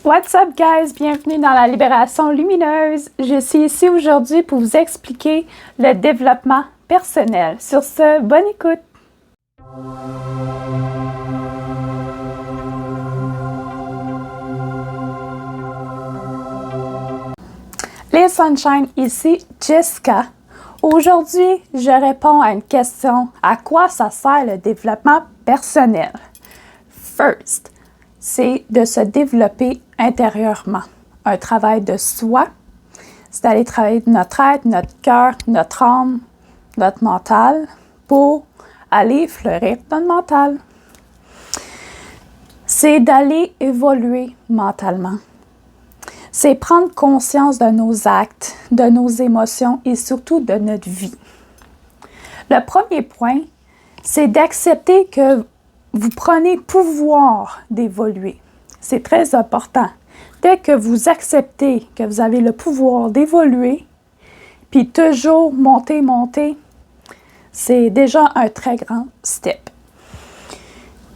What's up guys? Bienvenue dans la Libération Lumineuse. Je suis ici aujourd'hui pour vous expliquer le développement personnel. Sur ce, bonne écoute! Les Sunshine, ici Jessica. Aujourd'hui, je réponds à une question. À quoi ça sert le développement personnel? First, c'est de se développer intérieurement. Un travail de soi, c'est d'aller travailler notre être, notre cœur, notre âme, notre mental pour aller fleurir notre mental. C'est d'aller évoluer mentalement. C'est prendre conscience de nos actes, de nos émotions et surtout de notre vie. Le premier point, c'est d'accepter que vous prenez pouvoir d'évoluer. C'est très important. Dès que vous acceptez que vous avez le pouvoir d'évoluer, puis toujours monter, c'est déjà un très grand step.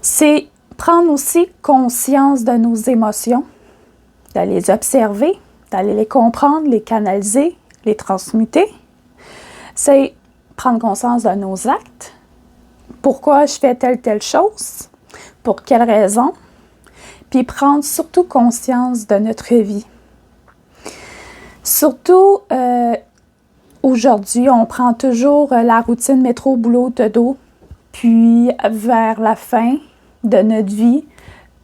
C'est prendre aussi conscience de nos émotions, de les observer, d'aller les comprendre, les canaliser, les transmuter. C'est prendre conscience de nos actes. Pourquoi je fais telle chose? Pour quelle raison? Puis prendre surtout conscience de notre vie. Surtout, aujourd'hui, on prend toujours la routine métro, boulot, dodo. Puis, vers la fin de notre vie,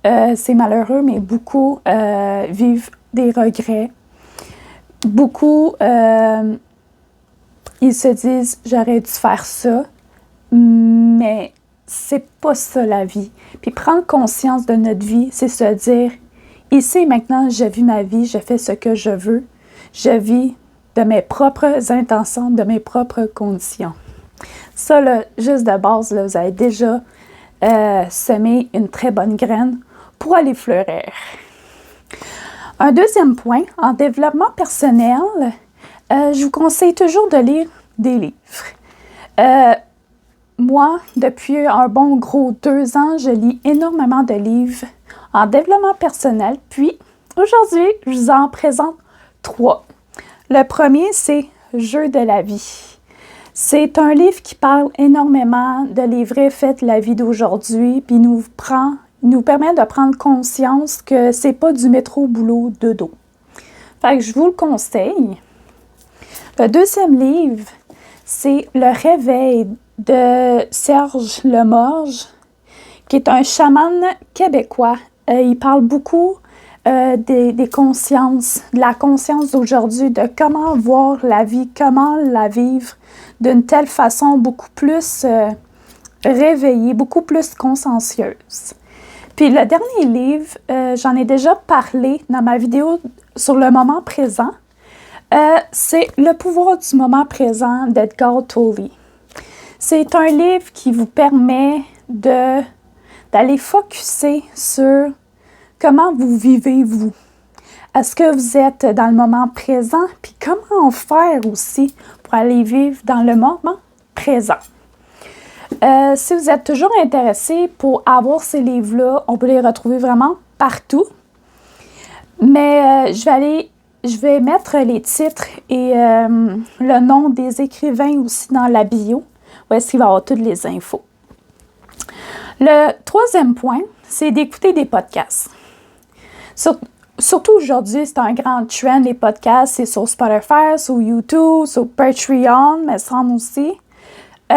c'est malheureux, mais beaucoup vivent des regrets. Beaucoup, ils se disent « j'aurais dû faire ça ». Mais c'est pas ça la vie. Puis prendre conscience de notre vie, c'est se dire ici et maintenant, je vis ma vie, je fais ce que je veux, je vis de mes propres intentions, de mes propres conditions. Ça, là, juste de base, là, vous avez déjà semé une très bonne graine pour aller fleurir. Un deuxième point, en développement personnel, je vous conseille toujours de lire des livres. Moi, depuis un bon gros 2 ans, je lis énormément de livres en développement personnel. Puis, aujourd'hui, je vous en présente 3. Le premier, c'est « Jeux de la vie ». C'est un livre qui parle énormément de les vrais faits de la vie d'aujourd'hui, puis il nous permet de prendre conscience que c'est pas du métro, boulot, dodo. Fait que je vous le conseille. Le deuxième livre, c'est « Le réveil » de Serge Lemorge, qui est un chaman québécois. Il parle beaucoup des consciences, de la conscience d'aujourd'hui, de comment voir la vie, comment la vivre d'une telle façon beaucoup plus réveillée, beaucoup plus consciencieuse. Puis le dernier livre, j'en ai déjà parlé dans ma vidéo sur le moment présent, c'est Le pouvoir du moment présent d'Edgar Tolle. C'est un livre qui vous permet d'aller focusser sur comment vous vivez vous. Est-ce que vous êtes dans le moment présent? Puis comment faire aussi pour aller vivre dans le moment présent? Si vous êtes toujours intéressé pour avoir ces livres-là, on peut les retrouver vraiment partout. Mais je vais mettre les titres et le nom des écrivains aussi dans la bio. Où est-ce qu'il va y avoir toutes les infos. Le troisième point, c'est d'écouter des podcasts. Surtout aujourd'hui, c'est un grand trend, les podcasts. C'est sur Spotify, sur YouTube, sur Patreon, me semble aussi. Je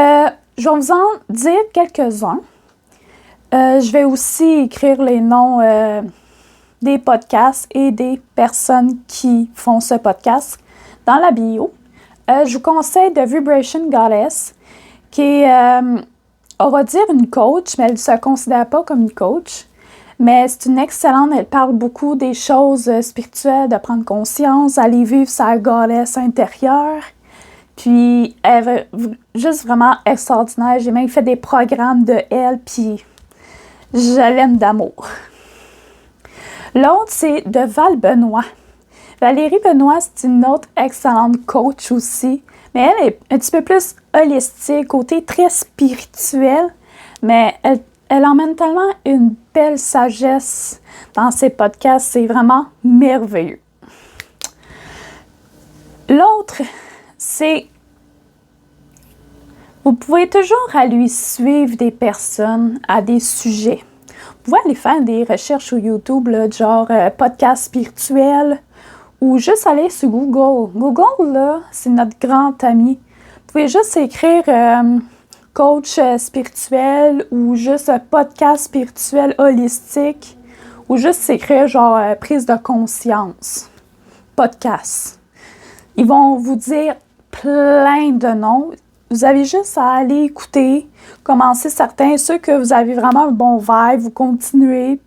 vais vous en dire quelques-uns. Je vais aussi écrire les noms des podcasts et des personnes qui font ce podcast dans la bio. Je vous conseille The Vibration Goddess, qui est, on va dire, une coach, mais elle ne se considère pas comme une coach. Mais c'est une excellente, elle parle beaucoup des choses spirituelles, de prendre conscience, aller vivre sa goddess intérieure. Puis, elle est juste vraiment extraordinaire. J'ai même fait des programmes de elle, puis je l'aime d'amour. L'autre, c'est de Val Benoît. Valérie Benoît, c'est une autre excellente coach aussi. Mais elle est un petit peu plus holistique, côté très spirituel, mais elle elle emmène tellement une belle sagesse dans ses podcasts, c'est vraiment merveilleux. L'autre, c'est vous pouvez toujours aller suivre des personnes à des sujets. Vous pouvez aller faire des recherches sur YouTube, là, genre podcast spirituel, ou juste aller sur Google. Google, là, c'est notre grand ami. Vous pouvez juste écrire coach spirituel ou juste podcast spirituel holistique ou juste écrire genre prise de conscience, podcast. Ils vont vous dire plein de noms. Vous avez juste à aller écouter, commencer certains, ceux que vous avez vraiment un bon vibe, vous continuez.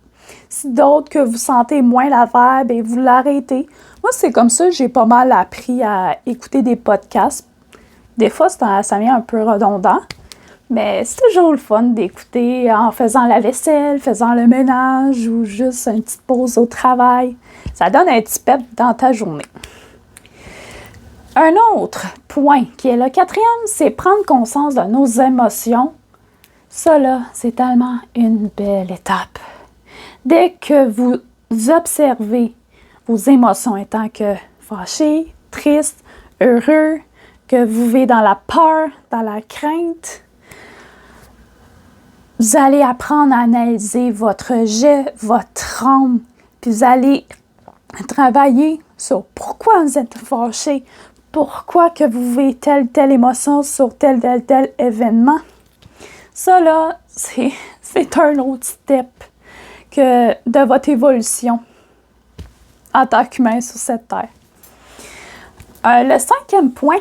Si d'autres que vous sentez moins la vibe, et vous l'arrêtez. Moi, c'est comme ça, j'ai pas mal appris à écouter des podcasts. Des fois, ça vient un peu redondant, mais c'est toujours le fun d'écouter en faisant la vaisselle, faisant le ménage ou juste une petite pause au travail. Ça donne un petit pep dans ta journée. Un autre point qui est le 4e, c'est prendre conscience de nos émotions. Ça, là, c'est tellement une belle étape. Dès que vous observez vos émotions étant que fâché, triste, heureux, que vous vivez dans la peur, dans la crainte, vous allez apprendre à analyser votre jet, votre âme, puis vous allez travailler sur pourquoi vous êtes fâché, pourquoi que vous vivez telle émotion sur tel événement. Ça, là, c'est un autre step que de votre évolution en tant qu'humain sur cette terre. Le 5e point,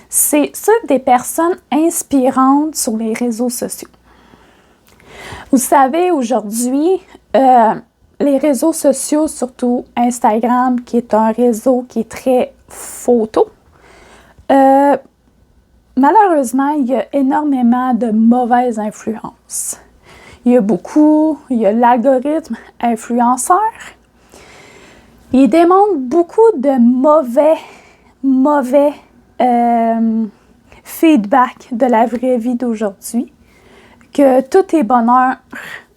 c'est ça des personnes inspirantes sur les réseaux sociaux. Vous savez, aujourd'hui, les réseaux sociaux, surtout Instagram, qui est un réseau qui est très photo, malheureusement, il y a énormément de mauvaises influences. Il y a l'algorithme influenceur. Il démontre beaucoup de mauvais feedback de la vraie vie d'aujourd'hui. Que tout est bonheur.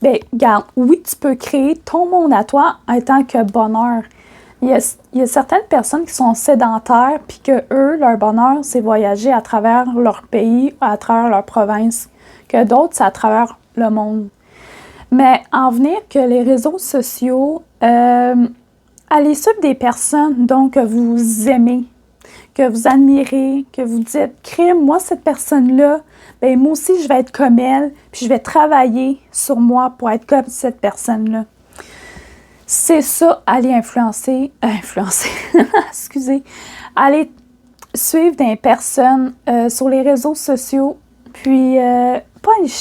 Bien, regarde, oui, tu peux créer ton monde à toi en tant que bonheur. Il y a certaines personnes qui sont sédentaires, puis que eux, leur bonheur, c'est voyager à travers leur pays, à travers leur province, que d'autres, c'est à travers le monde. Mais en venir que les réseaux sociaux, allez suivre des personnes donc, que vous aimez, que vous admirez, que vous dites « Crime, moi, cette personne-là, ben moi aussi, je vais être comme elle, puis je vais travailler sur moi pour être comme cette personne-là. » C'est ça, aller influencer, excusez, aller suivre des personnes sur les réseaux sociaux, puis pas aller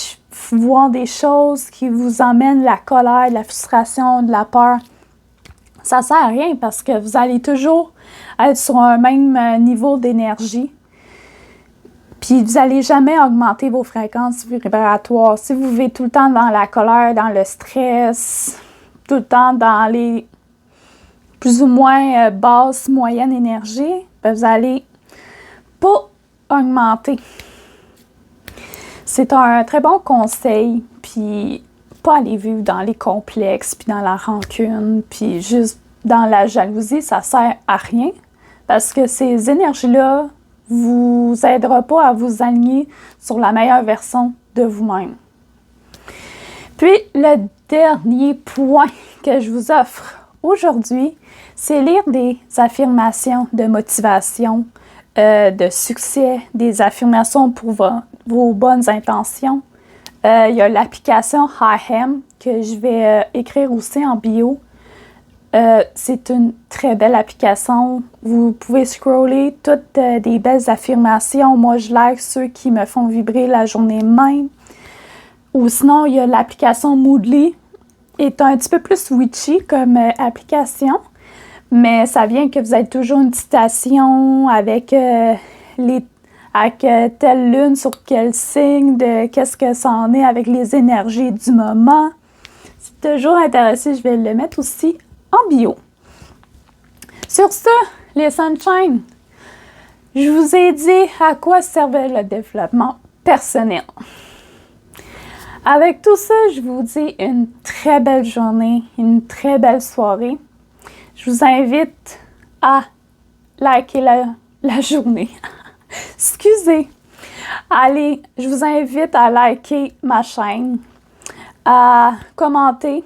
voir des choses qui vous emmènent la colère, la frustration, de la peur. Ça sert à rien parce que vous allez toujours être sur un même niveau d'énergie. Puis vous n'allez jamais augmenter vos fréquences vibratoires. Si vous vivez tout le temps dans la colère, dans le stress, tout le temps dans les plus ou moins basses, moyennes énergies, ben vous n'allez pas augmenter. C'est un très bon conseil, puis pas aller vivre dans les complexes, puis dans la rancune, puis juste dans la jalousie, ça sert à rien, parce que ces énergies-là vous aidera pas à vous aligner sur la meilleure version de vous-même. Puis, le dernier point que je vous offre aujourd'hui, c'est lire des affirmations de motivation, de succès, des affirmations pour vos bonnes intentions. Il y a l'application HiHam que je vais écrire aussi en bio. C'est une très belle application. Vous pouvez scroller toutes des belles affirmations. Moi, je like ceux qui me font vibrer la journée même. Ou sinon, il y a l'application Moodly. Est un petit peu plus witchy comme application. Mais ça vient que vous avez toujours une citation avec telle lune sur quel signe, de qu'est-ce que ça en est avec les énergies du moment. C'est toujours intéressant, je vais le mettre aussi en bio. Sur ce, les Sunshine, je vous ai dit à quoi servait le développement personnel. Avec tout ça, je vous dis une très belle journée, une très belle soirée. Je vous invite à liker la journée. Excusez. Allez, je vous invite à liker ma chaîne, à commenter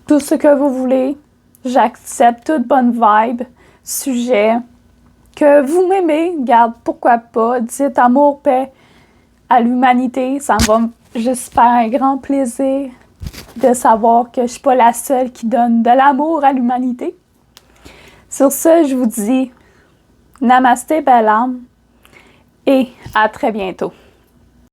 tout ce que vous voulez. J'accepte toute bonne vibe, sujet que vous m'aimez. Garde, pourquoi pas. Dites amour, paix à l'humanité. Ça me va, j'espère, un grand plaisir de savoir que je ne suis pas la seule qui donne de l'amour à l'humanité. Sur ce, je vous dis namasté, belle âme, et à très bientôt.